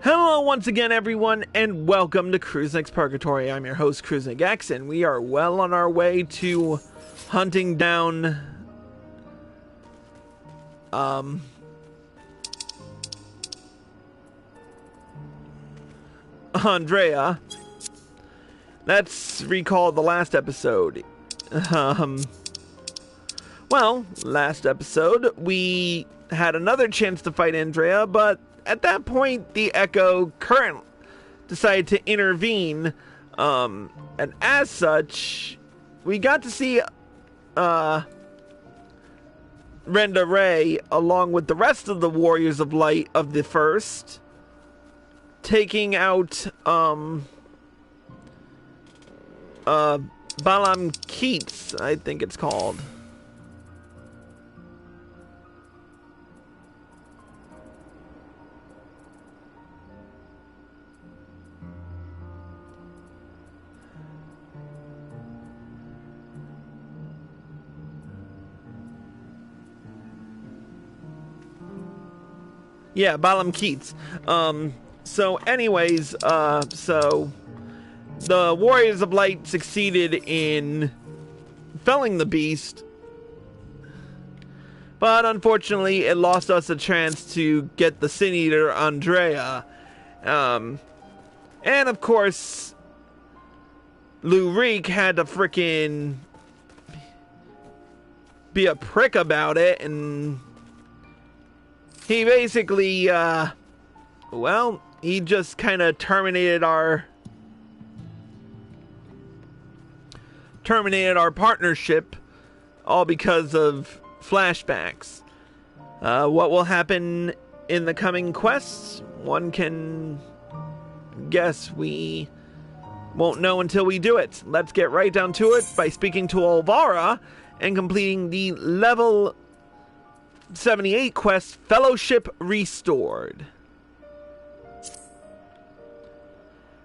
Hello once again, everyone, and welcome to Lue-Reeq's Purgatory. I'm your host, Lue-Reeq, and we are well on our way to hunting down Andrea. Let's recall the last episode. Well, last episode we had another chance to fight Andrea, but at that point, the Echo current decided to intervene, and as such, we got to see Renda Ray, along with the rest of the Warriors of Light of the First, taking out Balam Keats, I think it's called. Yeah, Balam Keats. So anyways, so the Warriors of Light succeeded in felling the beast, but unfortunately it lost us a chance to get the Sin Eater Andrea. And of course, Lue-Reeq had to frickin' be a prick about it, and he basically, well, he just kind of terminated our partnership, all because of flashbacks. What will happen in the coming quests, one can guess. We won't know until we do it. Let's get right down to it by speaking to Olvara and completing the level 78 quest, Fellowship Restored.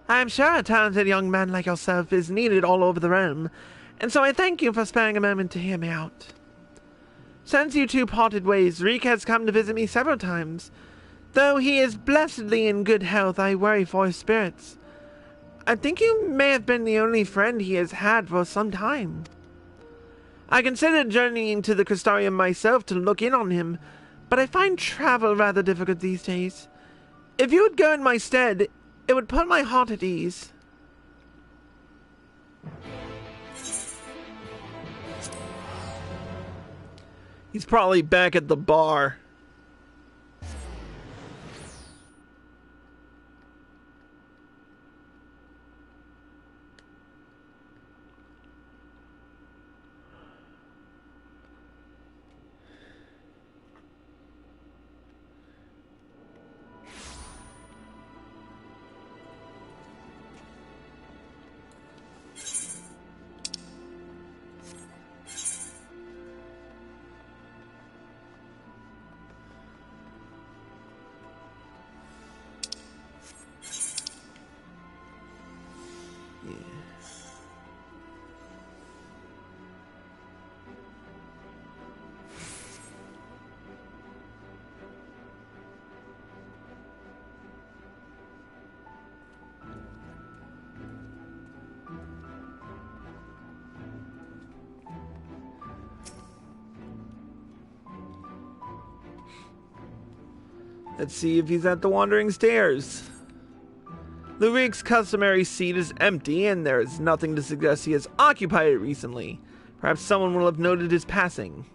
I'm sure a talented young man like yourself is needed all over the realm, and so I thank you for sparing a moment to hear me out. Since you two parted ways, Reeq has come to visit me several times. Though he is blessedly in good health, I worry for his spirits. I think you may have been the only friend he has had for some time. I considered journeying to the Crystarium myself to look in on him, but I find travel rather difficult these days. If you would go in my stead, it would put my heart at ease. He's probably back at the bar. Let's see if he's at the Wandering Stairs. Lue-Reeq's customary seat is empty, and there is nothing to suggest he has occupied it recently. Perhaps someone will have noted his passing.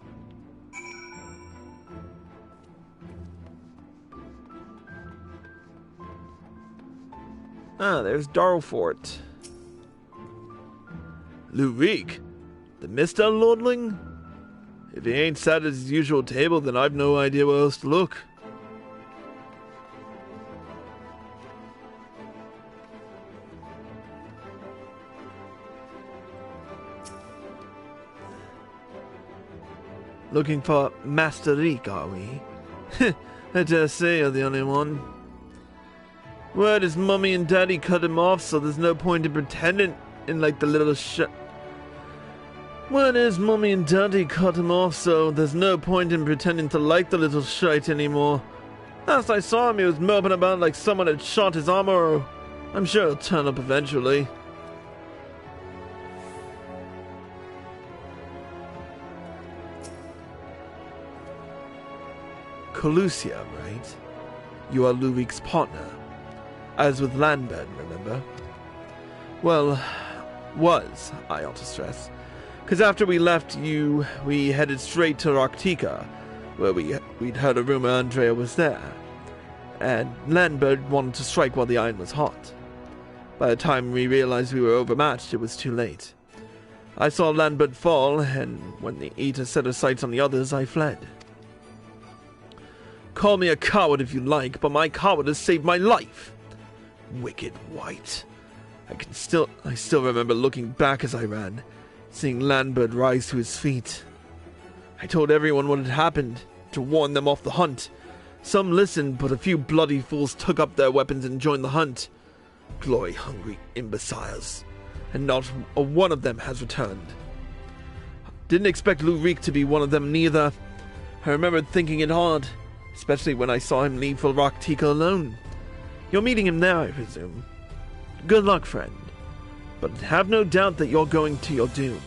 Ah, there's Darlfort. Lue-Reeq? The Mr. Lordling? If he ain't sat at his usual table, then I've no idea where else to look. Looking for Master Reeq, are we? I dare say you're the only one. Word is Mummy and Daddy cut him off, so there's no point in pretending in like the little Word is Mummy and Daddy cut him off, so there's no point in pretending to like the little shite anymore. Last I saw him, he was moping about like someone had shot his armor. I'm sure he'll turn up eventually. Colusia, right? You are Lue-Reeq's partner. As with Landbird, remember? Well, was, I ought to stress. Because after we left you, we headed straight to Raktika, where we'd heard a rumor Andrea was there. And Landbird wanted to strike while the iron was hot. By the time we realized we were overmatched, it was too late. I saw Landbird fall, and when the Eater set her sights on the others, I fled. Call me a coward if you like, but my cowardice saved my life. Wicked wight. I still remember looking back as I ran, seeing Landbird rise to his feet. I told everyone what had happened, to warn them off the hunt. Some listened, but a few bloody fools took up their weapons and joined the hunt. Glory-hungry imbeciles. And not a one of them has returned. Didn't expect Lue-Reeq to be one of them neither. I remembered thinking it odd, especially when I saw him leave for Raktika alone. You're meeting him there, I presume. Good luck, friend. But have no doubt that you're going to your doom.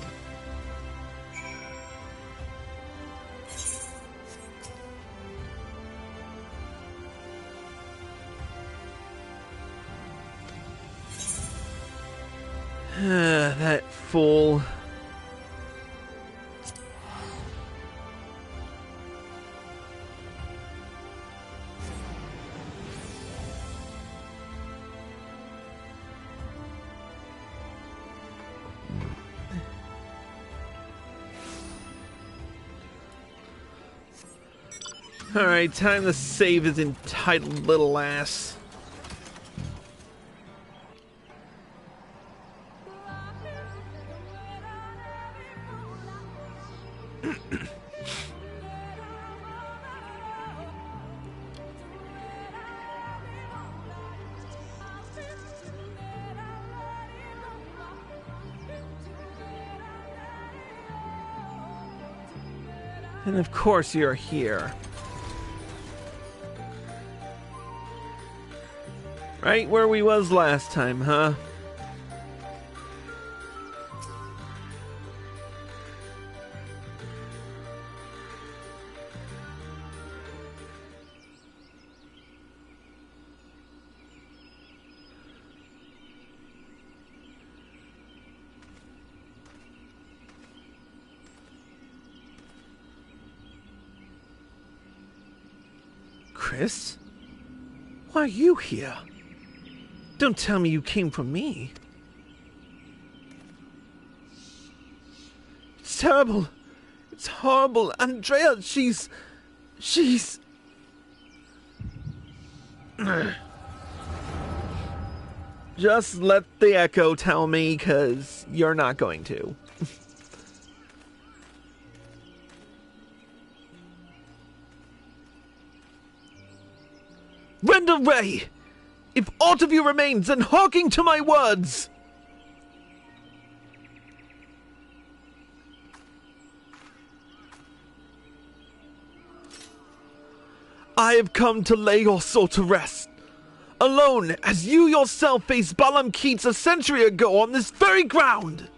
That fool. Alright, time to save his entitled little ass. And of course you're here. Right where we was last time, huh? Chris? Why are you here? Don't tell me you came for me. It's terrible. It's horrible. Andrea, she's... Just let the echo tell me, 'cause you're not going to. Render Ray! If aught of you remains, then hearkening to my words! I have come to lay your soul to rest. Alone, as you yourself faced Balam Keats a century ago on this very ground.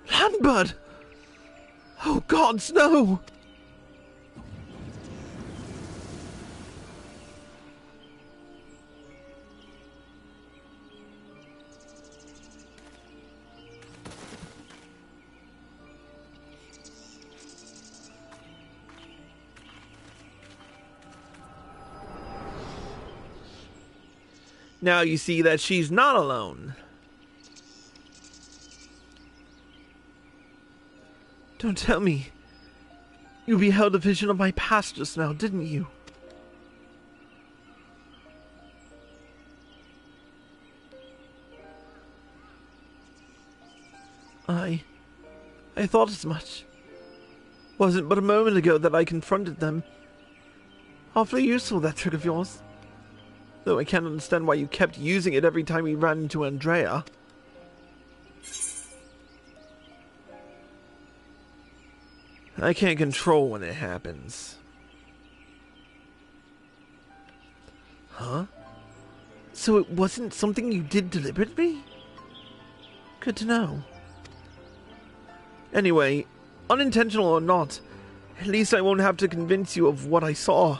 Landbird! Oh gods, no! Now you see that she's not alone. Don't tell me. You beheld a vision of my past just now, didn't you? I thought as much. Wasn't but a moment ago that I confronted them. Awfully useful, that trick of yours. Though I can't understand why you kept using it every time we ran into Andrea. I can't control when it happens. Huh? So it wasn't something you did deliberately? Good to know. Anyway, unintentional or not, at least I won't have to convince you of what I saw.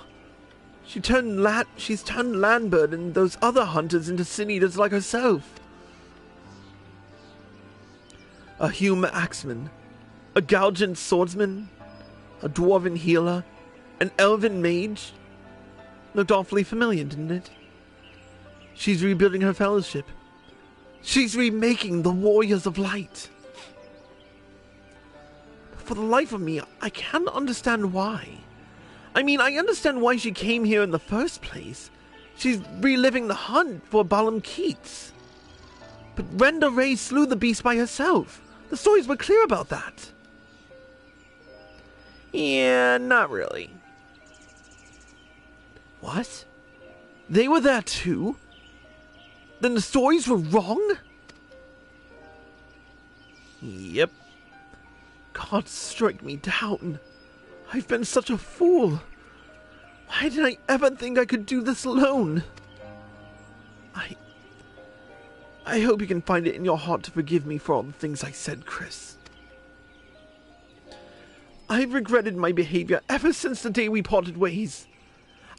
She's turned Landbird and those other hunters into sin eaters like herself. A human axeman, a Galgant swordsman, a dwarven healer, an elven mage. Looked awfully familiar, didn't it? She's rebuilding her fellowship. She's remaking the Warriors of Light. For the life of me, I can't understand why. I mean, I understand why she came here in the first place. She's reliving the hunt for Balam Keats. But Renda Ray slew the beast by herself. The stories were clear about that. Yeah, not really. What? They were there too? Then the stories were wrong? Yep. God, strike me down. I've been such a fool. Why did I ever think I could do this alone? I hope you can find it in your heart to forgive me for all the things I said, Chris. I've regretted my behavior ever since the day we parted ways.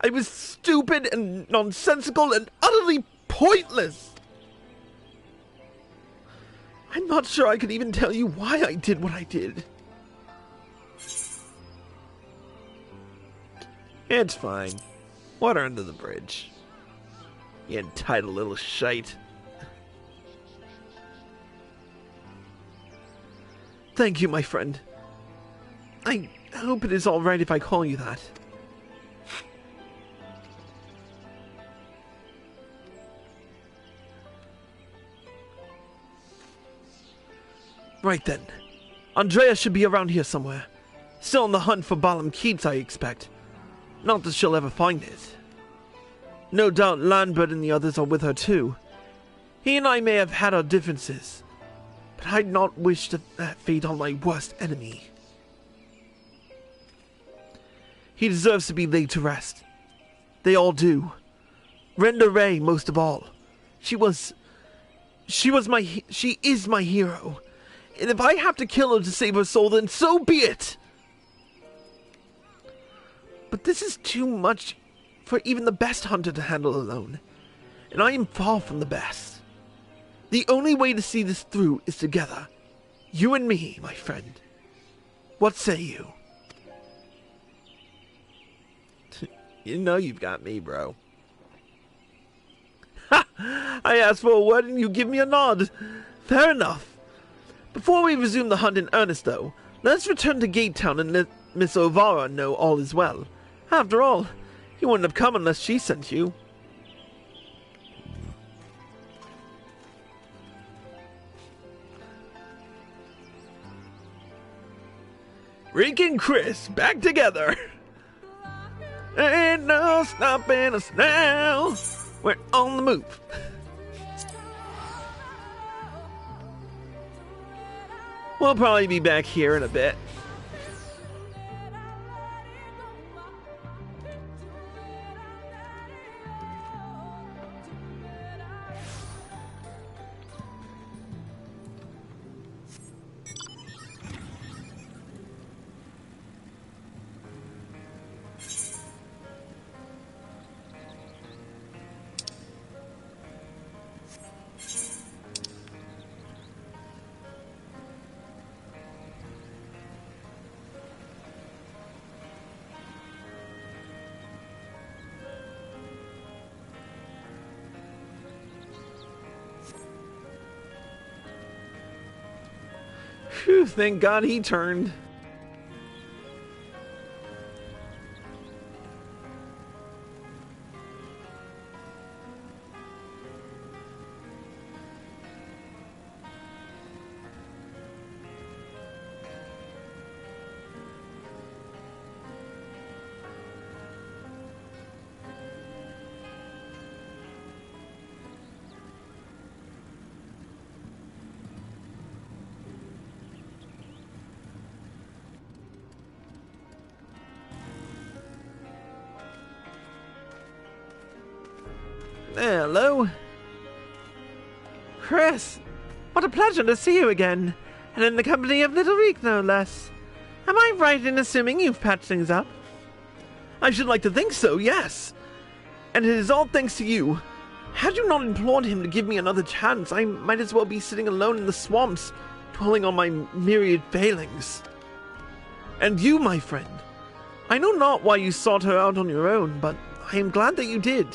I was stupid and nonsensical and utterly pointless. I'm not sure I could even tell you why I did what I did. It's fine. Water under the bridge. You entitled little shite. Thank you, my friend. I hope it is all right if I call you that. Right then. Andrea should be around here somewhere. Still on the hunt for Balam Keats, I expect. Not that she'll ever find it. No doubt Landbird and the others are with her too. He and I may have had our differences, but I'd not wish that fate on my worst enemy. He deserves to be laid to rest. They all do. Renda Ray most of all. She is my hero. And if I have to kill her to save her soul, then so be it! But this is too much for even the best hunter to handle alone. And I am far from the best. The only way to see this through is together. You and me, my friend. What say you? You know you've got me, bro. Ha! I asked for a word and you give me a nod. Fair enough. Before we resume the hunt in earnest, though, let's return to Gate Town and let Miss Olvara know all is well. After all, he wouldn't have come unless she sent you. Reek and Chris, back together. Ain't no stopping us now. We're on the move. We'll probably be back here in a bit. Phew, thank God he turned. Hello? Chris, what a pleasure to see you again, and in the company of Lue-Reeq, no less. Am I right in assuming you've patched things up? I should like to think so, yes. And it is all thanks to you. Had you not implored him to give me another chance, I might as well be sitting alone in the swamps, dwelling on my myriad failings. And you, my friend, I know not why you sought her out on your own, but I am glad that you did.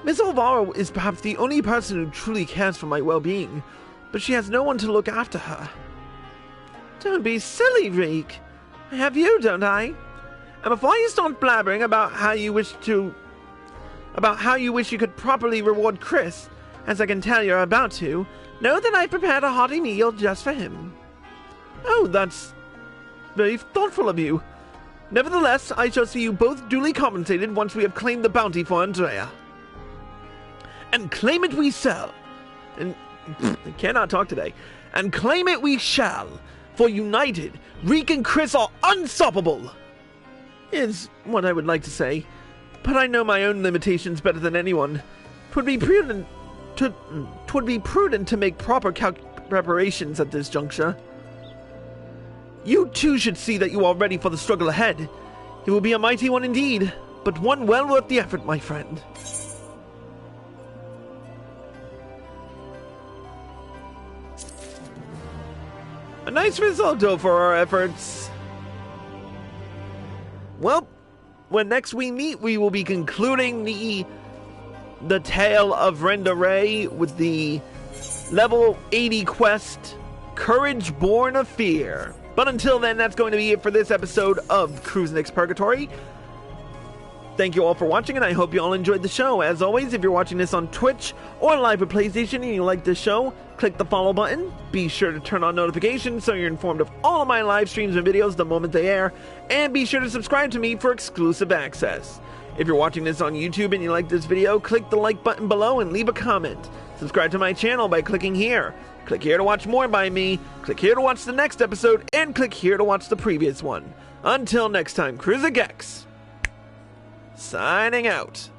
Miss Olvara is perhaps the only person who truly cares for my well-being, but she has no one to look after her. Don't be silly, Reek. I have you, don't I? And before you start blabbering about how you wish you could properly reward Chris, as I can tell you're about to, know that I prepared a hearty meal just for him. Oh, that's very thoughtful of you. Nevertheless, I shall see you both duly compensated once we have claimed the bounty for Andrea. And claim it we shall. And I cannot talk today. And claim it we shall. For united, Reek and Chris are unstoppable. Is what I would like to say. But I know my own limitations better than anyone. 'Twould be prudent to make proper preparations at this juncture. You too should see that you are ready for the struggle ahead. It will be a mighty one indeed, but one well worth the effort, my friend. A nice result, though, for our efforts. Well, when next we meet, we will be concluding the tale of Rendere with the level 80 quest, Courage Born of Fear. But until then, that's going to be it for this episode of Cruisenix Purgatory. Thank you all for watching, and I hope you all enjoyed the show. As always, if you're watching this on Twitch or live at PlayStation and you like this show, click the follow button. Be sure to turn on notifications so you're informed of all of my live streams and videos the moment they air. And be sure to subscribe to me for exclusive access. If you're watching this on YouTube and you like this video, click the like button below and leave a comment. Subscribe to my channel by clicking here. Click here to watch more by me, click here to watch the next episode, and click here to watch the previous one. Until next time, Cruisenix, signing out.